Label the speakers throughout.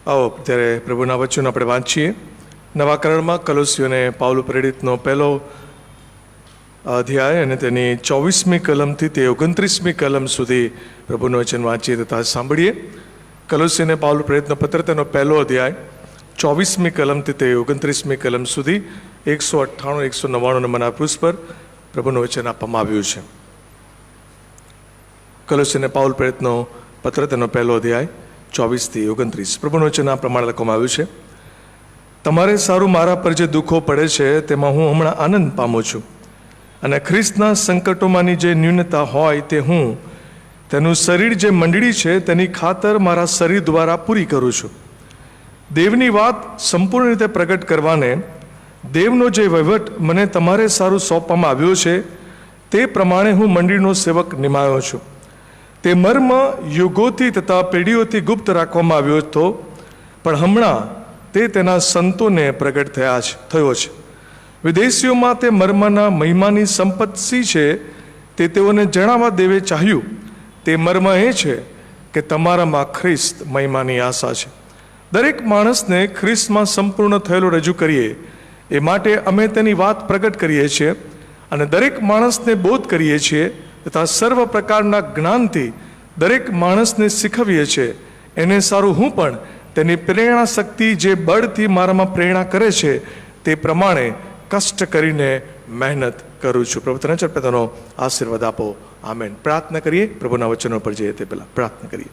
Speaker 1: આવો ત્યારે પ્રભુના વચનો આપણે વાંચીએ. નવા કરારમાં કલોસીઓને પાઉલ પ્રેરિતનો પહેલો અધ્યાય અને તેની 24મી કલમથી તે 29મી કલમ સુધી પ્રભુનું વચન વાંચીએ તથા સાંભળીએ. કલોસીઓને પાઉલ પ્રેરિતનો પત્ર તેનો પહેલો અધ્યાય 24મી કલમથી તે 29મી કલમ સુધી 198-199 નંબરના પૃષ્ઠ પર પ્રભુનું વચન આપવામાં આવ્યું છે. કલોસીઓને પાઉલ પ્રેરિતનો પત્ર તેનો પહેલો અધ્યાય 24થી 29. પ્રભુનું વચન આ પ્રમાણે લખવામાં આવ્યું છે. તમારે સારું મારા પર જે દુઃખો પડે છે તેમાં હું હમણાં આનંદ પામું છું, અને ખ્રિસ્તના સંકટોમાંની જે ન્યૂનતા હોય તે હું તેનું શરીર જે મંડળી છે તેની ખાતર મારા શરીર દ્વારા પૂરી કરું છું. દેવની વાત સંપૂર્ણ રીતે પ્રગટ કરવાને દેવનો જે વહીવટ મને તમારે સારું સોંપવામાં આવ્યો છે તે પ્રમાણે હું મંડળીનો સેવક નિમાયો છું. તે મર્મ યુગોથી તથા પેઢીઓથી ગુપ્ત રાખવામાં આવ્યો હતો, પણ હમણાં તે તેના સંતોને પ્રગટ થયો છે. વિદેશીઓમાં તે મર્મના મહિમાની સંપત્તિ છે તે તેઓને જણાવવા દેવે ચાહ્યું. તે મર્મ એ છે કે તમારામાં ખ્રિસ્ત મહિમાની આશા છે. દરેક માણસને ખ્રિસ્તમાં સંપૂર્ણ થયેલો રજૂ કરીએ એ માટે અમે તેની વાત પ્રગટ કરીએ છીએ, અને દરેક માણસને બોધ કરીએ છીએ તથા સર્વ પ્રકારના જ્ઞાનથી દરેક માણસને શીખવીએ છીએ. એને સારું હું પણ તેની પ્રેરણા શક્તિ જે બળથી મારામાં પ્રેરણા કરે છે તે પ્રમાણે કષ્ટ કરીને મહેનત કરું છું. પ્રભુ તને પોતાનો આશીર્વાદ આપો. આમેન. પ્રાર્થના કરીએ. પ્રભુના વચનો પર જઈએ તે પહેલા પ્રાર્થના કરીએ.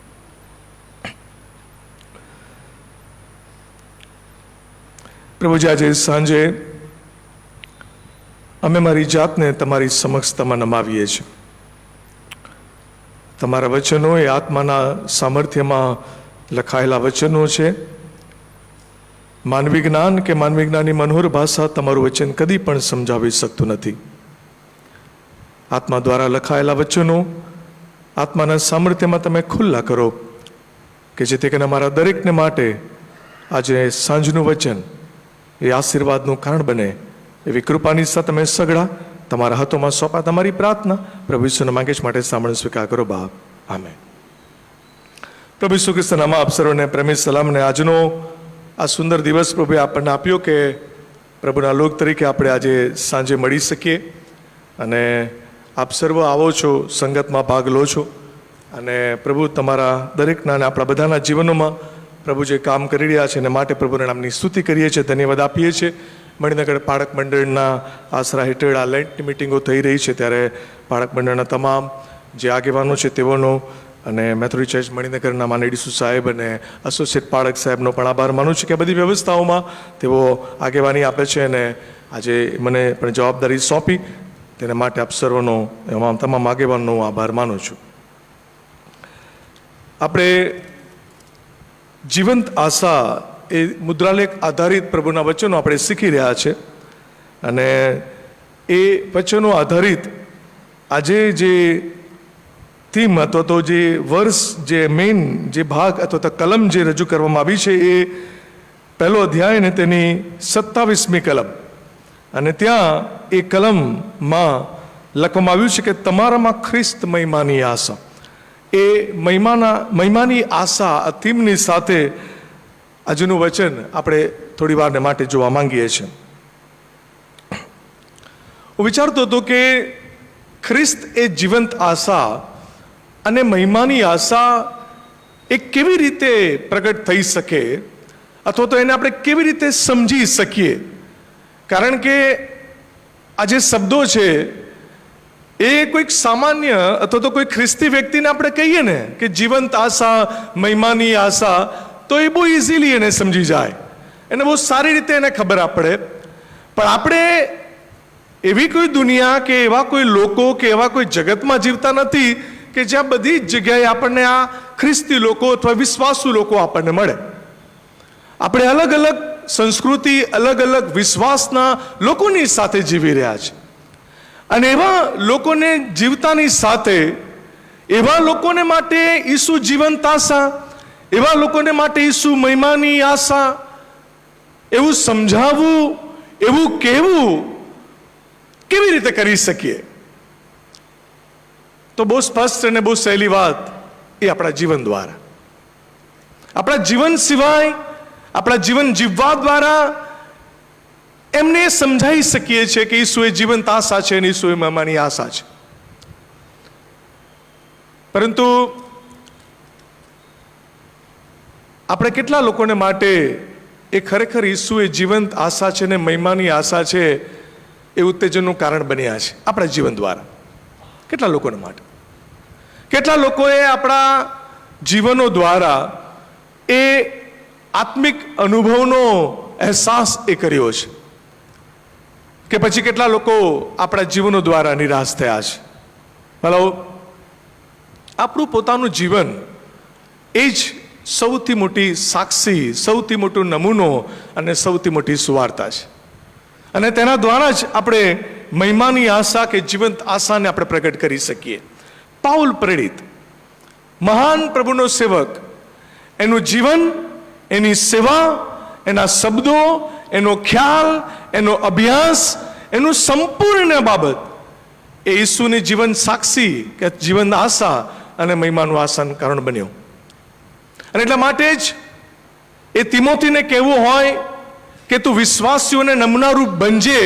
Speaker 1: પ્રભુજી, આજે સાંજે અમે મારી જાતને તમારી સમક્ષતામાં નમાવીએ છીએ. તમારા વચનો એ આત્માના સામર્થ્યમાં લખાયેલા વચનો છે. માનવી જ્ઞાન કે માનવી જ્ઞાનની મનોહર ભાષા તમારું વચન કદી પણ સમજાવી શકતું નથી. આત્મા દ્વારા લખાયેલા વચનો આત્માના સામર્થ્યમાં તમે ખુલ્લા કરો કે જેથી કરીને અમારા દરેકને માટે આજે સાંજનું વચન એ આશીર્વાદનું કારણ બને એવી કૃપાની સાથે તમે સગડા તમારા હાથોમાં સોંપા. તમારી પ્રાર્થના પ્રભુ ઈસુના માંગેશ માટે સાંભળ સ્વીકાર કરો બાપ. આમેન. પ્રભુ ઈસુ ખ્રિસ્તના નામમાં આપ સર્વને પ્રેમી સલામને. આજનો આ સુંદર દિવસ પ્રભુએ આપણને આપ્યો કે પ્રભુના લોક તરીકે આપણે આજે સાંજે મળી શકીએ, અને આપ સર્વ આવો છો, સંગતમાં ભાગ લો છો, અને પ્રભુ તમારા દરેકના અને આપણા બધાના જીવનોમાં પ્રભુ જે કામ કરી રહ્યા છે એને માટે પ્રભુના નામની સ્તુતિ કરીએ છીએ, ધન્યવાદ આપીએ છીએ. મણિનગર પાળક મંડળના આશરા હેઠળ આ લેન્ટની મિટિંગો થઈ રહી છે, ત્યારે પાળક મંડળના તમામ જે આગેવાનો છે તેઓનો, અને મેથોડિસ્ટ ચર્ચ મણિનગરના માનેડીસુ સાહેબ અને એસોસિએટ પાળક સાહેબનો પણ આભાર માનું છું કે બધી વ્યવસ્થાઓમાં તેઓ આગેવાની આપે છે, અને આજે મને પણ જવાબદારી સોંપી તેના માટે આપ સર્વનો તમામ આગેવાનનો હું આભાર માનું છું. આપણે જીવંત આશા એ મુદ્રાલેખ આધારિત પ્રભુના વચનો આપણે શીખી રહ્યા છે, અને એ વચનો આધારિત આજે જે થીમ અથવા તો જે વર્ષ જે મેઇન જે ભાગ અથવા તો કલમ જે રજૂ કરવામાં આવી છે એ પહેલો અધ્યાય ને તેની 27મી કલમ, અને ત્યાં એ કલમમાં લખવામાં આવ્યું છે કે તમારામાં ખ્રિસ્ત મહિમાની આશા. એ મહિમાની આશા આ થીમની સાથે આજનું વચન આપણે થોડી વારને માટે જોવા માંગીએ છીએ. હું વિચારતો હતો કે ખ્રિસ્ત એ જીવંત આશા અને મહિમાની આશા એ કેવી રીતે પ્રગટ થઈ શકે, અથવા તો એને આપણે કેવી રીતે સમજી શકીએ. કારણ કે આ જે શબ્દો છે એ કોઈક સામાન્ય અથવા તો કોઈ ખ્રિસ્તી વ્યક્તિને આપણે કહીએ ને કે જીવંત આશા, મહિમાની આશા, તો એ બહુ ઇઝીલી એને સમજી જાય, એને બહુ સારી રીતે એને ખબર પડે. પણ આપણે એવી કોઈ દુનિયા કે એવા કોઈ લોકો કે એવા કોઈ જગતમાં જીવતા નથી કે જ્યાં બધી જ જગ્યાએ આપણને આ ખ્રિસ્તી લોકો અથવા વિશ્વાસુ લોકો આપણને મળે. આપણે અલગ અલગ સંસ્કૃતિ, અલગ અલગ વિશ્વાસના લોકોની સાથે જીવી રહ્યા છે, અને એવા લોકોને જીવતાની સાથે એવા લોકોને માટે ઈસુ જીવંત આશા, એવા લોકોને માટે ઈસુ મહિમાની આશા, એવું સમજાવવું, એવું કહેવું કેવી રીતે કરી શકીએ? તો બહુ સ્પષ્ટ અને બહુ સહેલી વાત, એ આપણા જીવન દ્વારા. આપણા જીવન સિવાય, આપણા જીવન જીવવા દ્વારા એમને સમજાવી શકીએ છીએ કે ઈસુ એ જીવંત આશા છે અને ઈસુ એ મહેમાની આશા છે. પરંતુ આપણે કેટલા લોકોને માટે એ ખરેખર ઈસુ એ જીવંત આશા છે ને મહિમાની આશા છે એ ઉત્તેજનનું કારણ બન્યા છે આપણા જીવન દ્વારા? કેટલા લોકોને માટે? કેટલા લોકોએ આપણા જીવનો દ્વારા એ આત્મિક અનુભવનો અહેસાસ એ કર્યો છે? કે પછી કેટલા લોકો આપણા જીવનો દ્વારા નિરાશ થયા છે? ભલો, આપણું પોતાનું જીવન એ જ સૌથી મોટી સાક્ષી, સૌથી મોટો નમૂનો અને સૌથી મોટી સુવાર્તા છે. અને તેના દ્વારા જ આપણે મહિમાની આશા કે જીવંત આશાને આપણે પ્રગટ કરી શકીએ. પાઉલ પ્રેરિત મહાન પ્રભુનો સેવક, એનું જીવન, એની સેવા, એના શબ્દો, એનો ખ્યાલ, એનો અભ્યાસ, એનું સંપૂર્ણ બાબત એ ઈસુની જીવન સાક્ષી કે જીવન આશા અને મહિમાનું આશાનું કારણ બન્યો. અને એટલા માટે જ એ તિમોથીને કહેવું હોય કે તું વિશ્વાસીઓને નમૂનારૂપ બનજે,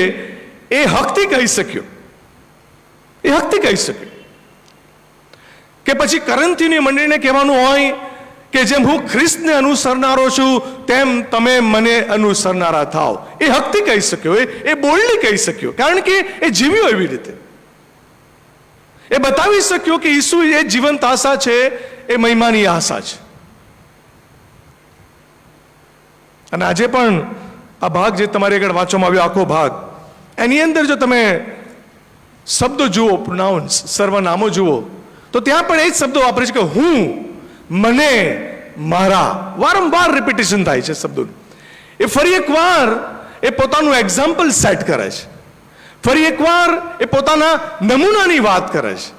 Speaker 1: એ હકથી કહી શક્યો. એ હકથી કહી શક્યો. કે પછી કરંથીની મંડળીને કહેવાનું હોય કે જેમ હું ખ્રિસ્તને અનુસરનારો છું તેમ તમે મને અનુસરનારા થાવ. એ હકથી કહી શક્યો, એ બોલ્ડલી કહી શક્યો, કારણ કે એ જીવ્યો એવી રીતે. એ બતાવી શક્યો કે ઈસુ એ જીવંત આશા છે, એ મહિમાની આશા છે. અને આજે પણ આ ભાગ જે તમારી આગળ વાંચવામાં આવ્યો, આખો ભાગ, એની અંદર જો તમે શબ્દો જુઓ, પ્રોનાઉન્સ, સર્વનામો જુઓ, તો ત્યાં પણ એ જ શબ્દો વાપરે છે કે હું, મને, મારા. વારંવાર રિપીટેશન થાય છે શબ્દોનું. એ ફરી એકવાર એ પોતાનું એક્ઝામ્પલ સેટ કરે છે, ફરી એકવાર એ પોતાના નમૂનાની વાત કરે છે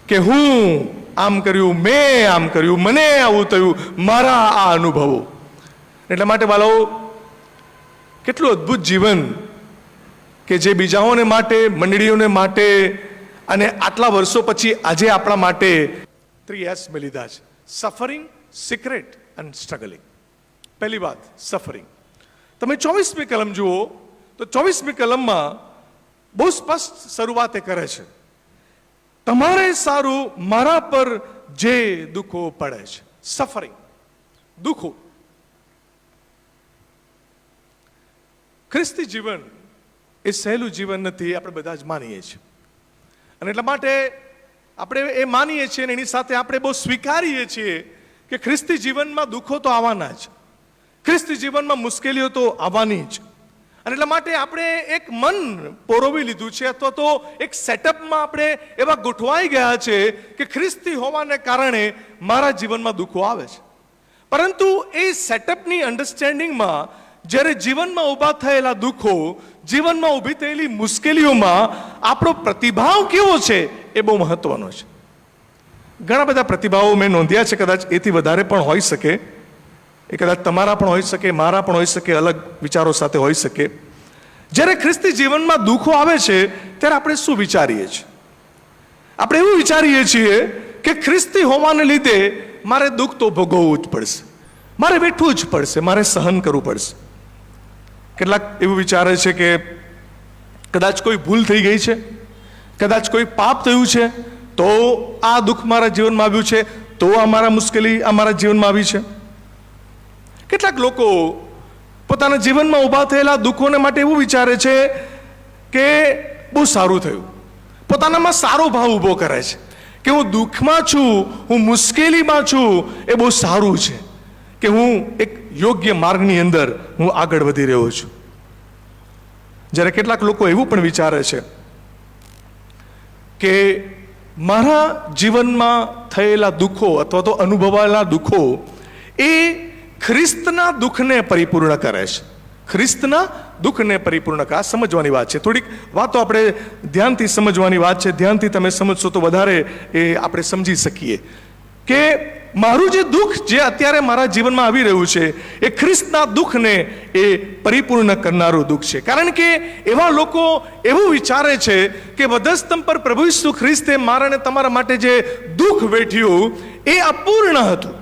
Speaker 1: કે હું આમ કર્યું, મેં આમ કર્યું, મને આવું થયું, મારા આ અનુભવો. એટલા માટે બાળકો, કેટલું અદ્ભુત જીવન કે જે બીજાઓને માટે, મંડળીઓને માટે અને આટલા વર્ષો પછી આજે આપણા માટે 3S મેં લીધા છે: સફરિંગ, સિક્રેટ અને સ્ટ્રગલિંગ. પહેલી વાત, સફરિંગ. તમે 24મી કલમ જુઓ તો 24મી કલમમાં બહુ સ્પષ્ટ શરૂઆત એ કરે છે, તમારે સારું મારા પર જે દુઃખો પડે છે. સફરિંગ, દુઃખો. ખ્રિસ્તી જીવન એ સહેલું જીવન નથી, આપણે બધા જ માનીએ છીએ. અને એટલા માટે આપણે એ માનીએ છીએ અને એની સાથે આપણે બહુ સ્વીકારીએ છીએ કે ખ્રિસ્તી જીવનમાં દુઃખો તો આવવાના જ, ખ્રિસ્તી જીવનમાં મુશ્કેલીઓ તો આવવાની જ. અને એટલા માટે આપણે એક મન પોરોવી લીધું છે, અથવા તો એક સેટઅપમાં આપણે એવા ગોઠવાઈ ગયા છે કે ખ્રિસ્તી હોવાને કારણે મારા જીવનમાં દુઃખો આવે છે. પરંતુ એ સેટઅપની અન્ડરસ્ટેન્ડિંગમાં જ્યારે જીવનમાં ઊભા થયેલા દુઃખો, જીવનમાં ઊભી થયેલી મુશ્કેલીઓમાં આપણો પ્રતિભાવ કેવો છે એ બહુ મહત્વનો છે. ઘણા બધા પ્રતિભાવો મેં નોંધ્યા છે, કદાચ એથી વધારે પણ હોઈ શકે. એ કદાચ તમારા પણ હોઈ શકે, મારા પણ હોઈ શકે, અલગ વિચારો સાથે હોઈ શકે. જ્યારે ખ્રિસ્તી જીવનમાં દુઃખો આવે છે ત્યારે આપણે શું વિચારીએ છીએ? આપણે એવું વિચારીએ છીએ કે ખ્રિસ્તી હોવાને લીધે મારે દુઃખ તો ભોગવવું જ પડશે, મારે વેઠવું જ પડશે, મારે સહન કરવું પડશે. કેટલાક એવું વિચારે છે કે કદાચ કોઈ ભૂલ થઈ ગઈ છે, કદાચ કોઈ પાપ થયું છે, તો આ દુઃખ મારા જીવનમાં આવ્યું છે, તો આ મારા મુશ્કેલી આ મારા જીવનમાં આવી છે. કેટલાક લોકો પોતાના જીવનમાં ઊભા થયેલા દુઃખોને માટે એવું વિચારે છે કે બહુ સારું થયું, પોતાનામાં સારો ભાવ ઊભો કરે છે કે હું દુઃખમાં છું, હું મુશ્કેલીમાં છું, એ બહુ સારું છે કે હું એક યોગ્ય માર્ગની અંદર હું આગળ વધી રહ્યો છું. જ્યારે કેટલાક લોકો એવું પણ વિચારે છે કે મારા જીવનમાં થયેલા દુઃખો અથવા તો અનુભવાયેલા દુઃખો એ ખ્રિસ્તના દુઃખને પરિપૂર્ણ કરે છે. ખ્રિસ્તના દુઃખને પરિપૂર્ણ કરે. આ સમજવાની વાત છે. થોડીક વાતો આપણે ધ્યાનથી સમજવાની વાત છે. ધ્યાનથી તમે સમજશો તો વધારે એ આપણે સમજી શકીએ કે મારું જે દુઃખ જે અત્યારે મારા જીવનમાં આવી રહ્યું છે એ ખ્રિસ્તના દુઃખને એ પરિપૂર્ણ કરનારું દુઃખ છે. કારણ કે એવા લોકો એવું વિચારે છે કે વધસ્તંભ પર પ્રભુ ઈસુ ખ્રિસ્તે મારા અને તમારા માટે જે દુઃખ વેઠ્યું એ અપૂર્ણ હતું.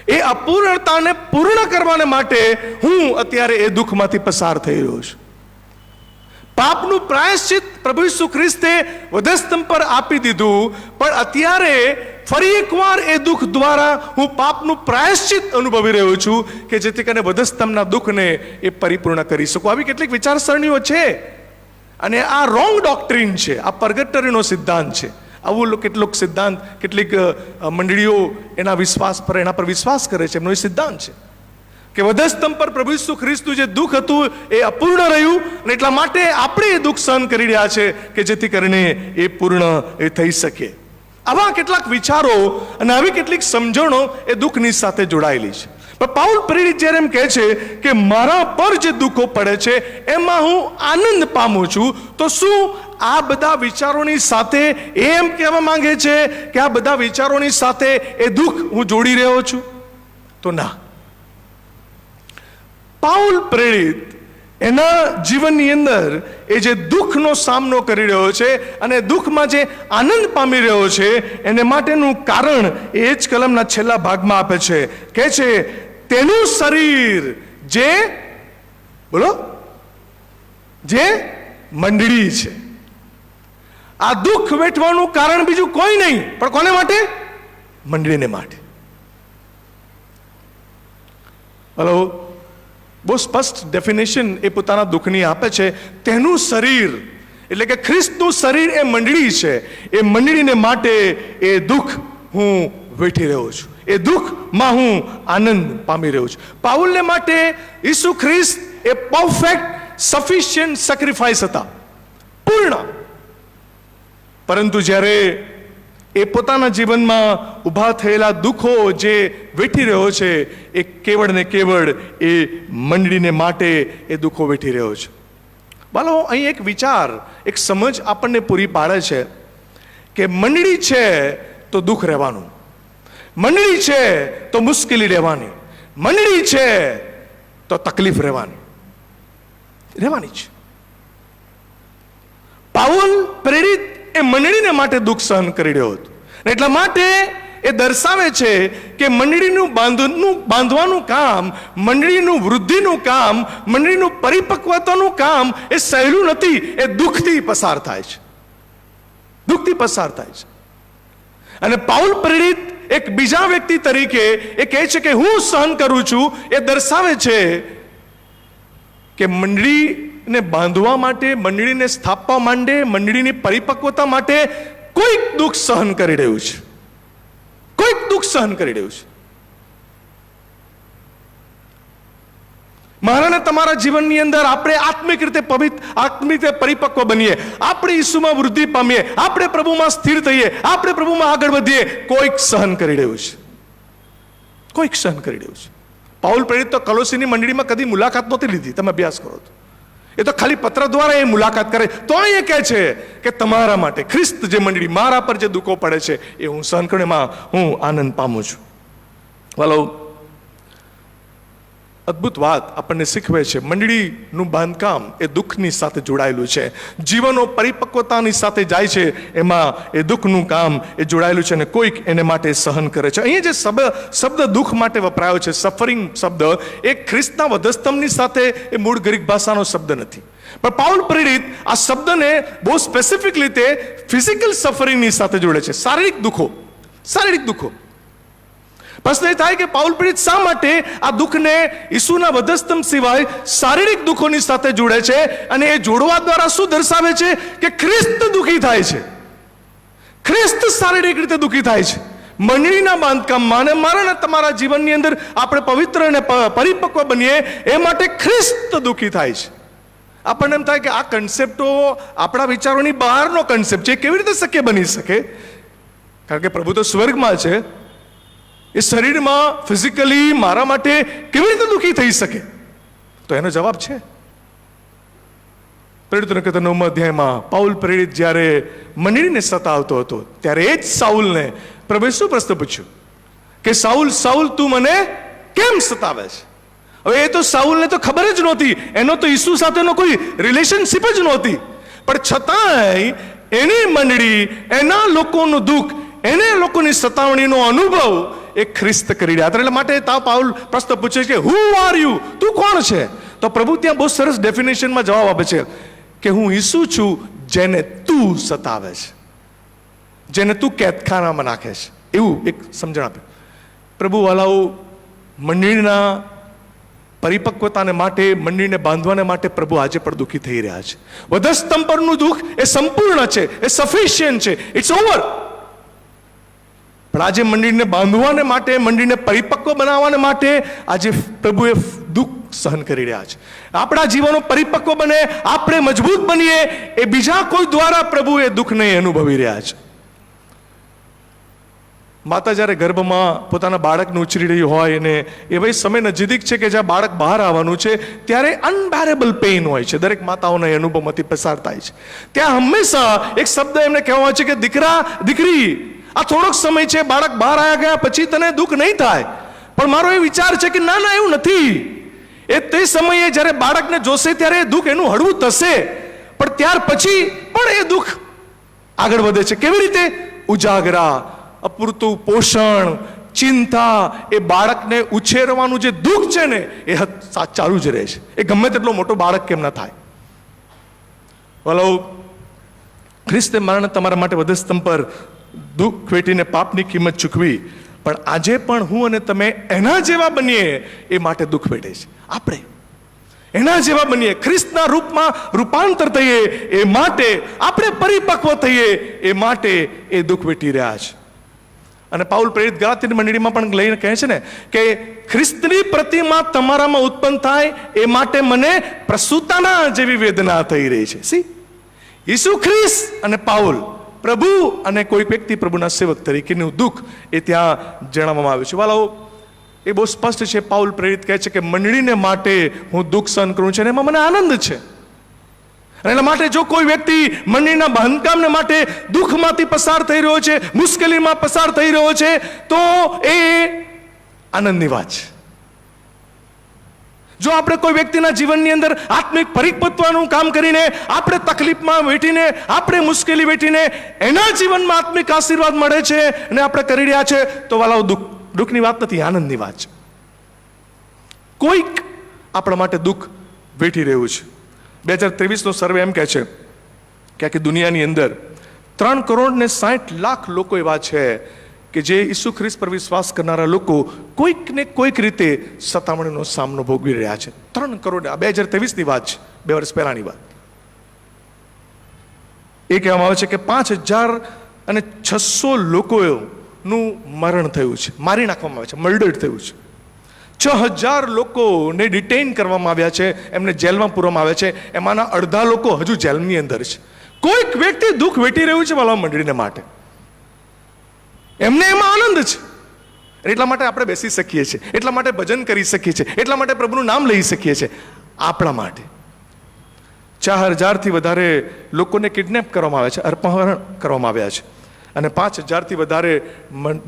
Speaker 1: એ અપૂર્ણતાને પૂર્ણ કરવાને માટે હું અત્યારે એ દુઃખમાંથી પસાર થઈ રહ્યો છું. પાપનું પ્રાયશ્ચિત પ્રભુ ઈસુ ખ્રિસ્તે વધસ્તંભ પર આપી દીધું, પણ અત્યારે ફરી એકવાર એ દુઃખ દ્વારા હું પાપનું પ્રાયશ્ચિત અનુભવી રહ્યો છું કે જેથી કરીને વધસ્તંભના દુઃખને એ પરિપૂર્ણ કરી શકું. આવી કેટલીક વિચારસરણીઓ છે અને આ રોંગ ડોક્ટ્રીન છે, આ પર્ગટરીનો સિદ્ધાંત છે. આવું કેટલોક સિદ્ધાંત, કેટલીક મંડળીઓ એના પર વિશ્વાસ કરે છે. એમનો એ સિદ્ધાંત છે કે વધસ્તંભ પર પ્રભુ ઈસુ ખ્રિસ્તનું જે દુઃખ હતું એ અપૂર્ણ રહ્યું અને એટલા માટે આપણે એ દુઃખ સહન કરી રહ્યા છે કે જેથી કરીને એ પૂર્ણ એ થઈ શકે. આવા કેટલાક વિચારો અને આવી કેટલીક સમજણો એ દુઃખની સાથે જોડાયેલી છે. પણ પાઉલ પ્રેરિત જ્યારે એમ કહે છે કે મારા પર જે દુઃખો પડે છે એમાં હું આનંદ પામું છું, તો શું આ બધા વિચારોની સાથે એ એમ કહેવા માંગે છે કે આ બધા વિચારોની સાથે એ દુઃખ હું જોડી રહ્યો છું? તો ના. પાઉલ પ્રેરિત એના જીવનની અંદર એ જે દુઃખનો સામનો કરી રહ્યો છે અને દુઃખમાં જે આનંદ પામી રહ્યો છે એને માટેનું કારણ એ જ કલમના છેલ્લા ભાગમાં આપે છે. કહે છે તેનું શરીર જે, બોલો, જે મંડળી છે. આ દુઃખ વેઠવાનું કારણ બીજું કોઈ નહીં, પણ કોને માટે? મંડળીને માટે. હલો, બહુ સ્પષ્ટ ડેફિનેશન એ પોતાના દુઃખની આપે છે. તેનું શરીર એટલે કે ખ્રિસ્તનું શરીર એ મંડળી છે. એ મંડળીને માટે એ દુઃખ હું વેઠી રહ્યો છું, એ દુઃખમાં હું આનંદ પામી રહ્યો છું. પાઉલને માટે ઈસુ ખ્રિસ્ત એ પરફેક્ટ સફિશિયન્ટ સેક્રિફાઈસ હતા, પૂર્ણ. પરંતુ જ્યારે એ પોતાના જીવનમાં ઊભા થયેલા દુઃખો જે વેઠી રહ્યો છે એ કેવળ ને કેવળ એ મંડળીને માટે એ દુઃખો વેઠી રહ્યો છે. બાળકો, અહીં એક વિચાર, એક સમજ આપણને પૂરી પાડે છે કે મંડળી છે તો દુઃખ રહેવાનું, મંડળી છે તો મુશ્કેલી રહેવાની, મંડળી છે તો તકલીફ રહેવાની છે. પાઉલ પ્રેરિત એ મંડળીને માટે દુઃખ સહન કરી રહ્યો હતો. એટલા માટે એ દર્શાવે છે કે મંડળીનું બાંધવાનું કામ, મંડળીનું વૃદ્ધિનું કામ, મંડળીનું પરિપક્વતાનું કામ એ સહેલું નથી. એ દુઃખથી પસાર થાય છે, દુઃખથી પસાર થાય છે. અને પાઉલ પ્રેરિત એક બીજા વ્યક્તિ તરીકે એ કહે છે કે હું સહન કરું છું. એ દર્શાવે છે કે મંડળીને બાંધવા માટે, મંડળીને સ્થાપવા માટે, મંડળીની પરિપક્વતા માટે કોઈક દુઃખ સહન કરી રહ્યું છે, કોઈક દુઃખ સહન કરી રહ્યું છે. મારા ને તમારા જીવનની અંદર આપણે આત્મિક રીતે પવિત્ર, આત્મિક રીતે પરિપક્વ બનીએ, આપણે ઈસુમાં વૃદ્ધિ પામીએ, આપણે પ્રભુમાં સ્થિર થઈએ, આપણે પ્રભુમાં આગળ વધીએ, કોઈક સહન કરી રહ્યું છે, કોઈક સહન કરી રહ્યું છે. પાઉલ પ્રેરિત તો કલોસીની મંડળીમાં કદી મુલાકાત નહોતી લીધી. તમે અભ્યાસ કરો તો એ તો ખાલી પત્ર દ્વારા એ મુલાકાત કરે. તો એ કહે છે કે તમારા માટે ખ્રિસ્ત જે મંડળી, મારા પર જે દુઃખો પડે છે એ હું સહન કરવામાં હું આનંદ પામું છું. વાલો, અદ્ભુત વાત આપણને શીખવે છે. મંડળીનું બાંધકામ એ દુઃખની સાથે જોડાયેલું છે. જીવનો પરિપક્વતાની સાથે જાય છે એમાં એ દુઃખનું કામ એ જોડાયેલું છે અને કોઈક એને માટે સહન કરે છે. અહીંયા જે શબ્દ દુઃખ માટે વપરાયો છે, સફરિંગ શબ્દ, એ ખ્રિસ્તના વધસ્તંભની સાથે એ મૂળ ગ્રીક ભાષાનો શબ્દ નથી. પણ પાઉલ પ્રેરિત આ શબ્દને બહુ સ્પેસિફિક રીતે ફિઝિકલ સફરિંગની સાથે જોડે છે, શારીરિક દુઃખો, શારીરિક દુઃખો. પ્રશ્ન એ થાય કે પાઉલ પ્રેરિત શા માટે આ દુઃખને ઈસુના વધસ્તંભ સિવાય શારીરિક દુઃખોની સાથે જોડે છે? અને એ જોડવા દ્વારા શું દર્શાવે છે કે ખ્રિસ્ત દુઃખી થાય છે, ખ્રિસ્ત શારીરિક રીતે દુઃખી થાય છે. મંડળીના બાંધકામમાં અને મારા અને તમારા જીવનની અંદર આપણે પવિત્ર અને પરિપક્વ બનીએ એ માટે ખ્રિસ્ત દુઃખી થાય છે. આપણને એમ થાય કે આ કન્સેપ્ટો આપણા વિચારોની બહારનો કન્સેપ્ટ છે, કેવી રીતે શક્ય બની શકે? કારણ કે પ્રભુ તો સ્વર્ગમાં છે, એ શરીરમાં ફિઝિકલી મારા માટે કેવી રીતે દુઃખી થઈ શકે? તો એનો જવાબ છે, પ્રેરિતોના કથન 9મા અધ્યાયમાં પાઉલ પ્રેરિત જ્યારે મંડળીને સતાવતો હતો ત્યારે એ જ સાઉલને પ્રભુએ શું પ્રશ્ન પૂછ્યું કે સાઉલ સાઉલ તું મને કેમ સતાવે છે? હવે એ તો સાઉલને તો ખબર જ નહોતી, એનો તો ઈસુ સાથેનો કોઈ રિલેશનશિપ જ નહોતી, પણ છતાંય એની મંડળી, એના લોકોનું દુઃખ, એને લોકોની સતાવણીનો અનુભવ એ ખ્રિસ્ત કરી રહ્યા હતા. એટલે માટે પાઉલ પ્રશ્ન પૂછે છે, હુ આર યુ? તું કોણ છે? તો પ્રભુ ત્યાં બહુ સરસ ડેફિનેશનમાં જવાબ આપે છે કે હું ઈસુ છું જેને તું સતાવે છે, જેને તું કેદખાનામાં નાખે છે. એવું એક સમજણ આપે. પ્રભુ વાલાઓ, મંડળીના પરિપક્વતાને માટે, મંડળીને બાંધવાને માટે પ્રભુ આજે પણ દુઃખી થઈ રહ્યા છે. વધસ્તંભ પરનું દુઃખ એ સંપૂર્ણ છે, એ સફિશિયન્ટ છે, ઇટ્સ ઓવર. પણ આજે મંડળીને બાંધવાને માટે, મંડળીને પરિપક્વ બનાવવાને માટે આજે પ્રભુએ દુઃખ સહન કરી રહ્યા છે. આપણા જીવનો પરિપક્વ બને, આપણે મજબૂત બનીએ, એ બીજા કોઈ દ્વારા પ્રભુ એ દુઃખ નહીં અનુભવી રહ્યા છે. માતા જ્યારે ગર્ભમાં પોતાના બાળકને ઉછરી રહી હોય અને એ ભાઈ સમય નજીક છે કે જ્યાં બાળક બહાર આવવાનું છે, ત્યારે અનબેરેબલ પેઇન હોય છે. દરેક માતાઓના એ અનુભવમાંથી પસાર થાય છે. ત્યાં હંમેશા એક શબ્દ એમને કહેવામાં આવે છે કે દીકરા, દીકરી, આ થોડોક સમય છે, બાળક બહાર આવ્યા ગયા પછી તને દુઃખ નહીં થાય. પણ મારો એ વિચાર છે કે ના ના, એવું નથી. એ તે સમયે જ્યારે બાળકને જોશે ત્યારે એ દુઃખ એનું હળવું થશે, પણ ત્યાર પછી પણ એ દુઃખ આગળ વધે છે. કેવી રીતે? ઉજાગરા, અપૂરતું પોષણ, ચિંતા, એ બાળકને ઉછેરવાનું જે દુઃખ છે ને એ ચાલુ જ રહે છે. એ ગમે તેટલો મોટો બાળક કેમ ના થાય. હલો, ખ્રિસ્તે મારાને તમારા માટે વધસ્તંભ પર દુઃખ વેઠીને પાપની કિંમત ચૂકવી, પણ આજે પણ હું અને તમે એના જેવા બનીએ એ માટે દુઃખ વેઠે છે. આપણે એના જેવા બનીએ, ખ્રિસ્તના રૂપમાં રૂપાંતર થઈએ એ માટે, આપણે પરિપક્વ થઈએ એ માટે એ દુઃખ વેઠી રહ્યા છે. અને પાઉલ પ્રેરિત ગલાતીની મંડળીમાં પણ લઈને કહે છે ને કે ખ્રિસ્તની પ્રતિમા તમારામાં ઉત્પન્ન થાય એ માટે મને પ્રસૂતાના જેવી વેદના થઈ રહી છે. સી, ઈસુ ખ્રિસ્ત અને પાઉલ, પ્રભુ અને કોઈ વ્યક્તિ પ્રભુના સેવક તરીકેનું દુઃખ એ ત્યાં જણાવવામાં આવ્યું છે. વાલાઓ, એ બહુ સ્પષ્ટ છે. પાઉલ પ્રેરિત કહે છે કે મંડળીને માટે હું દુઃખ સહન કરું છું અને એમાં મને આનંદ છે. અને એટલા માટે જો કોઈ વ્યક્તિ મંડળીના બાંધકામને માટે દુઃખમાંથી પસાર થઈ રહ્યો છે, મુશ્કેલીમાં પસાર થઈ રહ્યો છે, તો એ આનંદની વાત છે. જો આપણે કોઈ વ્યક્તિના જીવનની અંદર આત્મિક પરિપક્વતાનું કામ કરીને, આપણે તકલીફમાં વેઠીને, આપણે મુશ્કેલી વેઠીને એના જીવનમાં આત્મિક આશીર્વાદ મળે છે અને આપણે કરી રહ્યા છે, તો વાલાઓ, દુઃખની વાત નથી, આનંદની વાત છે. કોઈક આપણા માટે દુઃખ વેઠી રહ્યું છે. 2023નો સર્વે એમ કહે છે કે આખી દુનિયાની અંદર 3,60,00,000 લોકો એવા છે કે જે ઈસુ ખ્રિસ્ત પર વિશ્વાસ કરનારા લોકો કોઈક ને કોઈક રીતે સતામણીનો સામનો ભોગવી રહ્યા છે. 3 કરોડ. આ 2023ની વાત છે, 2 વર્ષ પહેલાની વાત. એ કહેવામાં આવે છે કે 5,600 લોકોનું મરણ થયું છે, મારી નાખવામાં આવે છે, મર્ડર થયું છે. 6,000 લોકોને ડિટેઇન કરવામાં આવ્યા છે, એમને જેલમાં પૂરવામાં આવ્યા છે. એમાંના અડધા લોકો હજુ જેલની અંદર છે. કોઈક વ્યક્તિ દુઃખ વેઠી રહ્યું છે વાલા મંડળીને માટે, એમને એમાં આનંદ છે. એટલા માટે આપણે બેસી શકીએ છીએ, એટલા માટે ભજન કરી શકીએ છીએ, એટલા માટે પ્રભુનું નામ લઈ શકીએ છીએ. આપણા માટે 4,000થી વધારે લોકોને કિડનેપ કરવામાં આવ્યા છે, અપહરણ કરવામાં આવ્યા છે, અને 5,000થી વધારે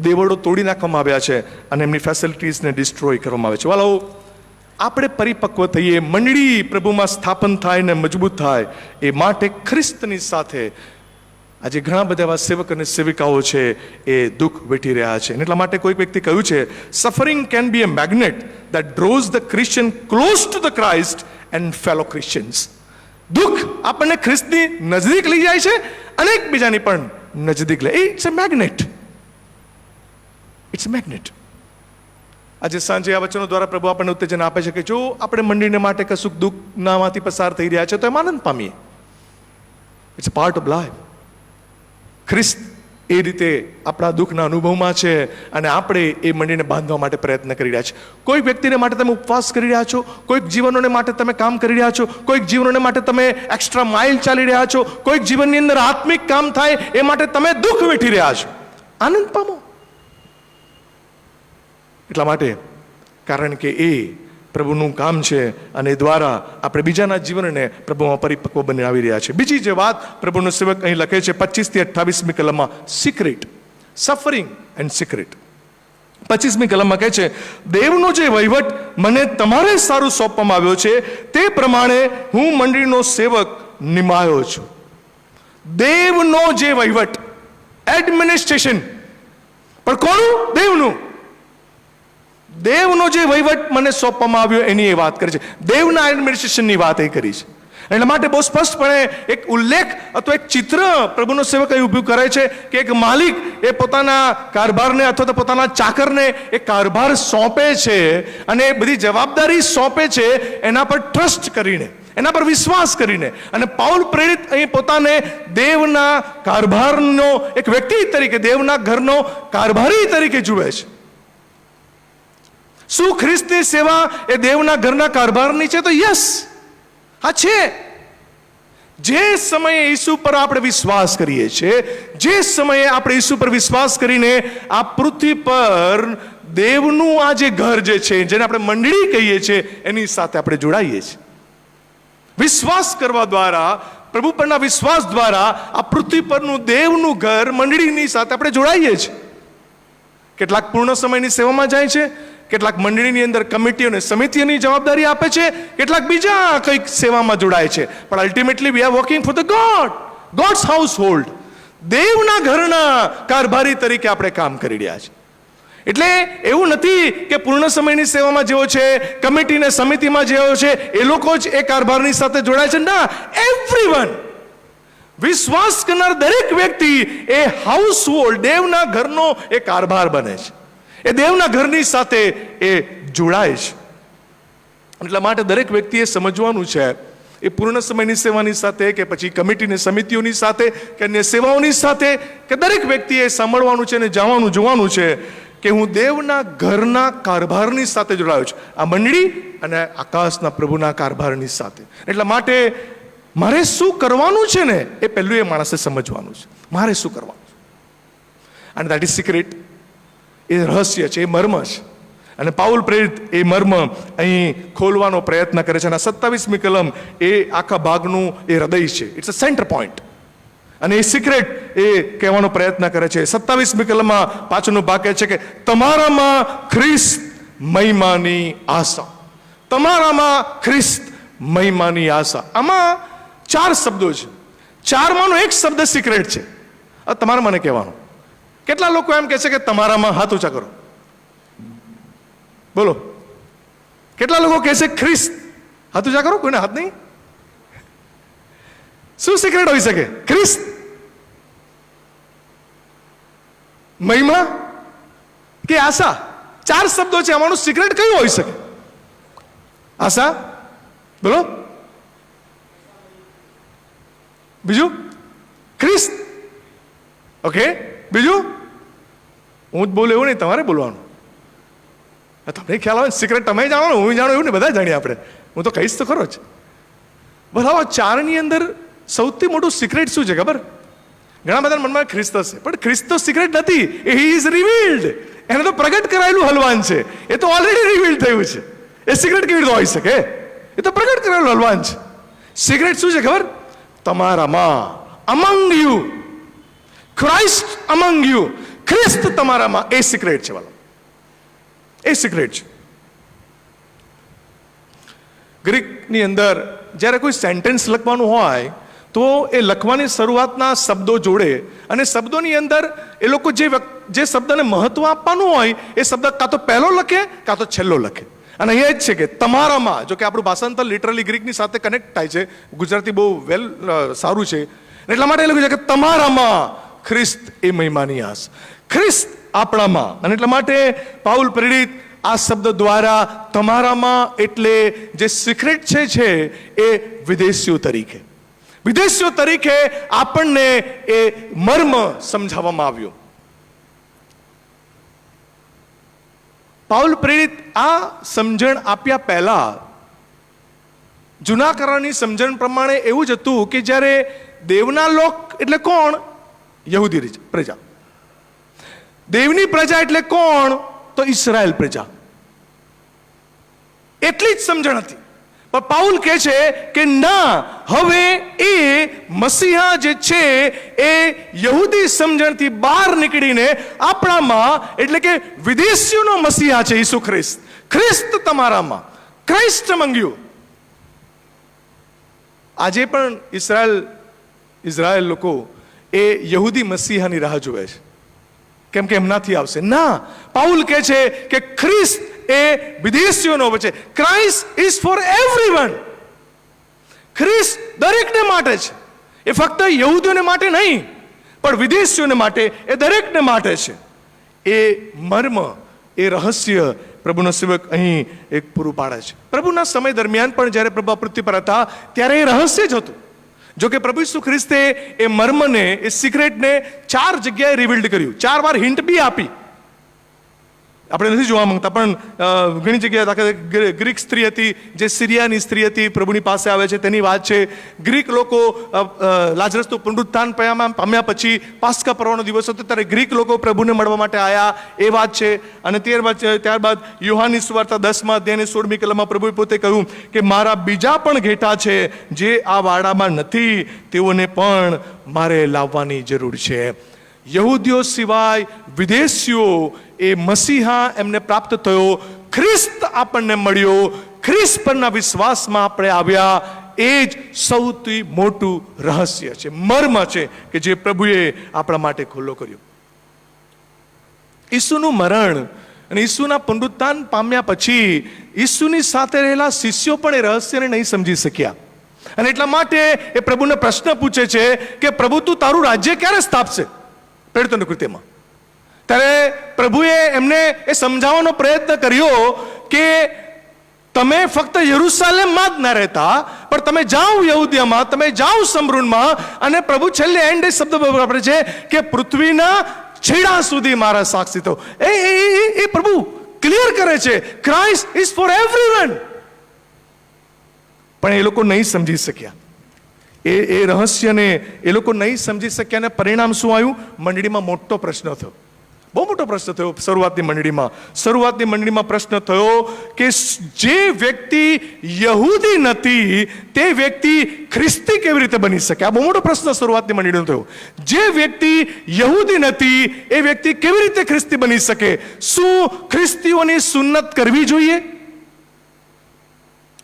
Speaker 1: દેવળો તોડી નાખવામાં આવ્યા છે અને એમની ફેસિલિટીઝને ડિસ્ટ્રોય કરવામાં આવે છે. વાલાઓ, આપણે પરિપક્વ થઈએ, મંડળી પ્રભુમાં સ્થાપન થાય ને મજબૂત થાય એ માટે ખ્રિસ્તની સાથે આજે ઘણા બધા એવા સેવક અને સેવિકાઓ છે એ દુઃખ વેઠી રહ્યા છે. એટલા માટે કોઈક વ્યક્તિ કહ્યું છે, suffering can be a magnet that draws the Christian close to the Christ and fellow Christians. દુઃખ આપણને ખ્રિસ્તની નજદીક લઈ જાય છે અને એકબીજાની પણ નજદીક લે. It's a magnet, it's a magnet. આજે સાંજે આ વચનો દ્વારા પ્રભુ આપણને ઉત્તેજન આપે છે કે જો આપણે મંડળીને માટે કશુંક દુઃખનામાંથી પસાર થઈ રહ્યા છે તો એમ આનંદ પામીએ. It's a part of life. ખ્રિસ્ત એ રીતે આપણા દુઃખના અનુભવમાં છે અને આપણે એ મંડળીને બાંધવા માટે પ્રયત્ન કરી રહ્યા છે. કોઈક વ્યક્તિને માટે તમે ઉપવાસ કરી રહ્યા છો, કોઈક જીવનોને માટે તમે કામ કરી રહ્યા છો, કોઈક જીવનોને માટે તમે એક્સ્ટ્રા માઇલ ચાલી રહ્યા છો, કોઈક જીવનની અંદર આત્મિક કામ થાય એ માટે તમે દુઃખ વેઠી રહ્યા છો. આનંદ પામો. એટલા માટે, કારણ કે એ પ્રભુનું કામ છે અને એ દ્વારા આપણે બીજાના જીવનને પ્રભુમાં પરિપક્વ બનાવી રહ્યા છે. બીજી જે વાત પ્રભુનો સેવક અહીં લખે છે 25 થી 28મી કલમમાં, સિક્રેટ, સફરિંગ એન્ડ સિક્રેટ. 25મી કલમમાં કહે છે, દેવનો જે વહીવટ મને તમારે સારું સોંપવામાં આવ્યો છે તે પ્રમાણે હું મંડળીનો સેવક નિમાયો છું. દેવનો જે વહીવટ, એડમિનિસ્ટ્રેશન, પણ કોનું? દેવનું. દેવનો જે વહીવટ મને સોંપવામાં આવ્યો એની એ વાત કરે છે. દેવના એડમિનિસ્ટ્રેશનની વાત એ કરી છે. એટલા માટે બહુ સ્પષ્ટપણે એક ઉલ્લેખ અથવા એક ચિત્ર પ્રભુનો સેવક અહીં ઊભું કરે છે કે એક માલિક એ પોતાના કારભારને અથવા તો પોતાના ચાકરને એ કારભાર સોંપે છે અને એ બધી જવાબદારી સોંપે છે એના પર ટ્રસ્ટ કરીને, એના પર વિશ્વાસ કરીને. અને પાઉલ પ્રેરિત અહીં પોતાને દેવના કારભારનો એક વ્યક્તિ તરીકે, દેવના ઘરનો કારભારી તરીકે જુએ છે. શું ખ્રિસ્તની સેવા એ દેવના ઘરના કારભારની છે? તો યસ, હા છે. જે સમયે ઈસુ પર આપણે વિશ્વાસ કરીએ છીએ, જે સમયે આપણે ઈસુ પર વિશ્વાસ કરીને આ પૃથ્વી પર દેવનું આ જે ઘર જે છે, જેને આપણે મંડળી કહીએ છીએ, એની સાથે આપણે જોડાઈએ છીએ. વિશ્વાસ કરવા દ્વારા, પ્રભુ પરના વિશ્વાસ દ્વારા આ પૃથ્વી પરનું દેવનું ઘર મંડળીની સાથે આપણે જોડાઈએ છીએ. કેટલાક પૂર્ણ સમયની સેવામાં જાય છે, કેટલાક મંડળીની અંદર કમિટી અને સમિતિઓની જવાબદારી આપે છે, કેટલાક બીજા કંઈક સેવામાં જોડાય છે. પણ ultimately we are working for the gods house hold. દેવના ઘરના કારભારી તરીકે આપણે કામ કરી રહ્યા છીએ. એટલે એવું નથી કે પૂર્ણ સમયની સેવામાં જેવો છે, કમિટી ને સમિતિમાં જેવો છે, એ લોકો જ એ કારભારની સાથે જોડાય છે. ના, એવરીવન, વિશ્વાસ કરનાર દરેક વ્યક્તિ એ હાઉસ હોલ્ડ, દેવના ઘરનો એ કારભાર બને છે, એ દેવના ઘરની સાથે એ જોડાય છે. એટલા માટે દરેક વ્યક્તિએ સમજવાનું છે, એ પૂર્ણ સમયની સેવાની સાથે કે પછી કમિટીની સમિતિઓની સાથે કે અન્ય સેવાઓની સાથે, કે દરેક વ્યક્તિએ સાંભળવાનું છે અને જોવાનું છે કે હું દેવના ઘરના કારભારની સાથે જોડાયો છું, આ મંડળી અને આકાશના પ્રભુના કારભારની સાથે. એટલા માટે મારે શું કરવાનું છે ને એ પહેલું એ માણસે સમજવાનું છે. મારે શું કરવાનું છે, અને દેટ ઇઝ સિક્રેટ. એ રહસ્ય છે, એ મર્મ છે. અને પાઉલ પ્રેરિત એ મર્મ અહીં ખોલવાનો પ્રયત્ન કરે છે. અને 27મી કલમ એ આખા ભાગનું એ હૃદય છે, ઇટ્સ અ સેન્ટર પોઈન્ટ. અને એ સિક્રેટ એ કહેવાનો પ્રયત્ન કરે છે. 27મી કલમમાં પાછળનો ભાગ કહે છે કે તમારામાં ખ્રિસ્ત મહિમાની આશા. તમારામાં ખ્રિસ્ત મહિમાની આશા. આમાં 4 શબ્દો છે. 4માંનો એક શબ્દ સિક્રેટ છે. તમારે મને કહેવાનું. કેટલા લોકો એમ કહે છે કે તમારામાં, હાથ ઊંચા કરો, બોલો. કેટલા લોકો કહે છે ખ્રિસ્ત? હાથ ઊંચા કરો. કોઈને હાથ નહીં? શું સિક્રેટ હોઈ શકે? ખ્રિસ્ત, મહિમા કે આશા? 4 શબ્દો છે, આમાંનું સિક્રેટ કયું હોઈ શકે? આશા, બોલો. બીજું? ખ્રિસ્ત. ઓકે, બીજું? હું જ બોલું એવું નહીં, તમારે બોલવાનું. તમને ખ્યાલ આવે સિક્રેટ, તમે જાણો, હું જાણું એવું નહીં, બધા જાણીએ આપણે. હું તો કહીશ તો ખરો જ. બરાબર. 4ની અંદર સૌથી મોટું સિક્રેટ શું છે ખબર? ઘણા બધા મનમાં ખ્રિસ્ત હશે, પણ ખ્રિસ્ત તો સિક્રેટ નથી. He is revealed. એને તો પ્રગટ કરાયેલું હલવાન છે. એ તો ઓલરેડી રિવીલ્ડ થયું છે. એ સિક્રેટ કેવી રીતે હોઈ શકે? એ તો પ્રગટ કરેલું હલવાન છે. સિક્રેટ શું છે ખબર? તમારામાં, among you, Christ among you, ખ્રિસ્ત તમારામાં. એ સિક્રેટ છે વાલા, એ સિક્રેટ છે. ગ્રીકની અંદર જ્યારે કોઈ સેન્ટેન્સ લખવાનું હોય તો એ લખવાની શરૂઆતના શબ્દો જોડે, અને શબ્દોની અંદર એ લોકો જે શબ્દને મહત્વ આપવાનું હોય એ શબ્દ કાં તો પહેલો લખે કાં તો છેલ્લો લખે. અને અહીંયા જ છે કે તમારામાં, જો કે આપણું ભાષાંતર લિટરલી ગ્રીકની સાથે કનેક્ટ થાય છે, ગુજરાતી બહુ સારું છે, એટલા માટે એ લખ્યું છે કે તમારામાં ખ્રિસ્ત એ મહિમાની આશા. ખ્રિસ્ત આપણામાં. અને એટલા માટે પાઉલ પ્રેરિત આ શબ્દ દ્વારા તમારામાં એટલે જે સિક્રેટ છે એ વિદેશીઓ તરીકે આપણને એ મર્મ સમજાવવામાં આવ્યો. પાઉલ પ્રેરિત આ સમજણ આપ્યા પહેલા જૂના કરારની સમજણ પ્રમાણે એવું જ હતું કે જ્યારે દેવના લોક એટલે કોણ? યહૂદી પ્રજા. દેવની પ્રજા એટલે કોણ? તો ઇઝરાયલ પ્રજા. એટલી જ સમજણ હતી. પણ પાઉલ કહે છે કે ના, હવે એ મસીહા જે છે એ યહૂદી સમજણથી બહાર નીકળીને આપણામાં, એટલે કે વિદેશીઓનો મસીહા છે ઈસુ ખ્રિસ્ત. ખ્રિસ્ત તમારામાં, ક્રાઇસ્ટ among you. આજે પણ ઇઝરાયલ લોકો એ યહૂદી મસીહાની રાહ જુએ છે, કેમ કે એમનાથી આવશે. ના, પાઉલ કહે છે કે ખ્રિસ્ત એ વિદેશીઓનો છે. Christ is for everyone. ખ્રિસ્ત દરેકને માટે છે. એ ફક્ત યહૂદીઓને માટે નહીં, પણ વિદેશીઓને માટે, એ દરેકને માટે છે. એ મર્મ, એ રહસ્ય પ્રભુનો સેવક અહીં એક પૂરું પાડે છે. પ્રભુના સમય દરમિયાન પણ જ્યારે પ્રભુ આ પૃથ્વી પર હતા ત્યારે એ રહસ્ય જ હતું. જો કે પ્રભુ ઈસુ ખ્રિસ્તે એ મર્મને, એ સિક્રેટને 4 જગ્યાએ રિવીલ્ડ કર્યું, 4 વાર હિન્ટ બી આપી. આપણે નથી જોવા માંગતા, પણ ઘણી જગ્યાએ દાખલા ગ્રીક સ્ત્રી હતી, જે સિરિયાની સ્ત્રી હતી, પ્રભુની પાસે આવે છે તેની વાત છે. ગ્રીક લોકો લાજરસનું પુનરુત્થાન પામ્યા પછી પાસ્કા પર્વનો દિવસ હતો ત્યારે ગ્રીક લોકો પ્રભુને મળવા માટે આવ્યા, એ વાત છે. અને ત્યારબાદ યોહાનની સુવાર્તા 10મા અધ્યાયની 16મી કલમમાં પ્રભુએ પોતે કહ્યું કે મારા બીજા પણ ઘેટા છે જે આ વાડામાં નથી, તેઓને પણ મારે લાવવાની જરૂર છે. યહૂદીઓ સિવાય વિદેશીઓ એ મસીહા એમને પ્રાપ્ત થયો, ખ્રિસ્ત આપણને મળ્યો, ખ્રિસ્ત પરના વિશ્વાસમાં આપણે આવ્યા. એ જ સૌથી મોટું રહસ્ય છે, મર્મ છે કે જે પ્રભુએ આપણા માટે ખુલ્લો કર્યો. ઈસુનું મરણ અને ઈસુના પુનરુત્થાન પામ્યા પછી ઈસુની સાથે રહેલા શિષ્યો પણ એ રહસ્યને નહીં સમજી શક્યા. અને એટલા માટે એ પ્રભુને પ્રશ્ન પૂછે છે કે પ્રભુ, તું તારું રાજ્ય ક્યારે સ્થાપશે? પ્રેરિતોની કૃત્યમાં ત્યારે પ્રભુએ એમને એ સમજાવવાનો પ્રયત્ન કર્યો કે તમે ફક્ત યરૂશાલેમમાં જ ના રહેતા, પણ તમે જાઓ યહૂદિયામાં, તમે જાઓ શમરૂનમાં, અને પ્રભુ છેલ્લે એન્ડ શબ્દ વાપરે છે કે પૃથ્વીના છેડા સુધી મારા સાક્ષી થો. એ પ્રભુ ક્લિયર કરે છે, ક્રાઇસ્ટ ઇઝ ફોર એવરીવન. પણ એ લોકો નહીં સમજી શક્યા. એ રહસ્યને એ લોકો નહીં સમજી શક્યા, અને પરિણામ શું આવ્યું? મંડળીમાં મોટો પ્રશ્ન થયો, બહુ મોટો પ્રશ્ન થયો. શરૂઆતની મંડળીમાં પ્રશ્ન થયો કે જે વ્યક્તિ યહૂદી નથી તે વ્યક્તિ ખ્રિસ્તી કેવી રીતે બની શકે? આ બહુ મોટો પ્રશ્ન શરૂઆતની મંડળીનો થયો. જે વ્યક્તિ યહૂદી નથી એ વ્યક્તિ કેવી રીતે ખ્રિસ્તી બની શકે? શું ખ્રિસ્તીઓની સુન્નત કરવી જોઈએ?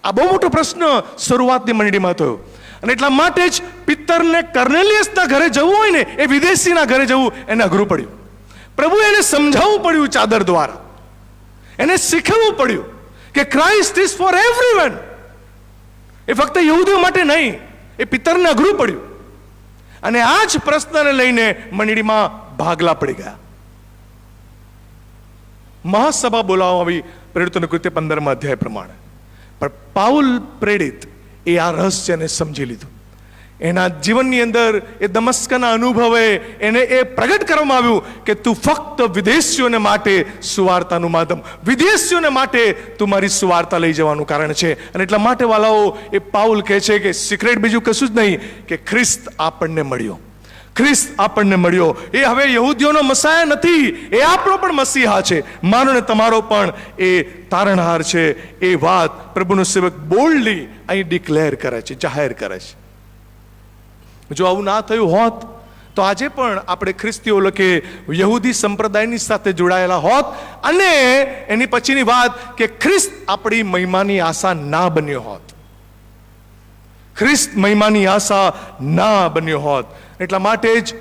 Speaker 1: આ બહુ મોટો પ્રશ્ન શરૂઆતની મંડળીમાં થયો. અને એટલા માટે જ પિત્તરને કર્નેલિયસના ઘરે જવું હોય ને, એ વિદેશીના ઘરે જવું એને અઘરું પડ્યું. પ્રભુએ એને સમજાવવું પડ્યું ચાદર દ્વારા, એને શીખવવું પડ્યું કે ક્રાઇસ્ટ ઇઝ ફોર એવરીવન. એ ફક્ત યહૂદીઓ માટે નહીં, એ પિત્તરને અઘરું પડ્યું. અને આ જ પ્રશ્નને લઈને મંડળીમાં ભાગલા પડી ગયા. મહાસભા બોલાવવામાં આવી પ્રેરિતોની કૃત્ય 15મા અધ્યાય પ્રમાણે. પણ પાઉલ પ્રેરિત એ આ રહસ્યને સમજી લીધું. એના જીવનની અંદર એ દમસ્કના અનુભવે એને એ પ્રગટ કરવામાં આવ્યું કે તું ફક્ત વિદેશીઓને માટે સુવાર્તાનું માધ્યમ, વિદેશીઓને માટે તું મારી સુવાર્તા લઈ જવાનું કારણ છે. અને એટલા માટે વાલાઓ, એ પાઉલ કહે છે કે સિક્રેટ બીજું કશું જ નહીં, કે ખ્રિસ્ત આપણને મળ્યો. ખ્રિસ્ત આપણને મળ્યો. એ હવે યહૂદીઓનો મસાયા નથી, એ આપણો પણ મસીહા છે, મારો ને તમારો પણ એ તારણહાર છે. એ વાત પ્રભુનો સેવક બોલ્ડલી અહીં ડિક્લેર કરે છે, જાહેર કરે છે. જો આવું ના થયું હોત તો આજે પણ આપણે ખ્રિસ્તીઓ લખે યહૂદી સંપ્રદાયની સાથે જોડાયેલા હોત, અને એની પછીની વાત કે ખ્રિસ્ત આપણી મહિમાની આશા ના બન્યો હોત. ખ્રિસ્ત મહિમાની આશા ના બન્યો હોત. એટલા માટે જ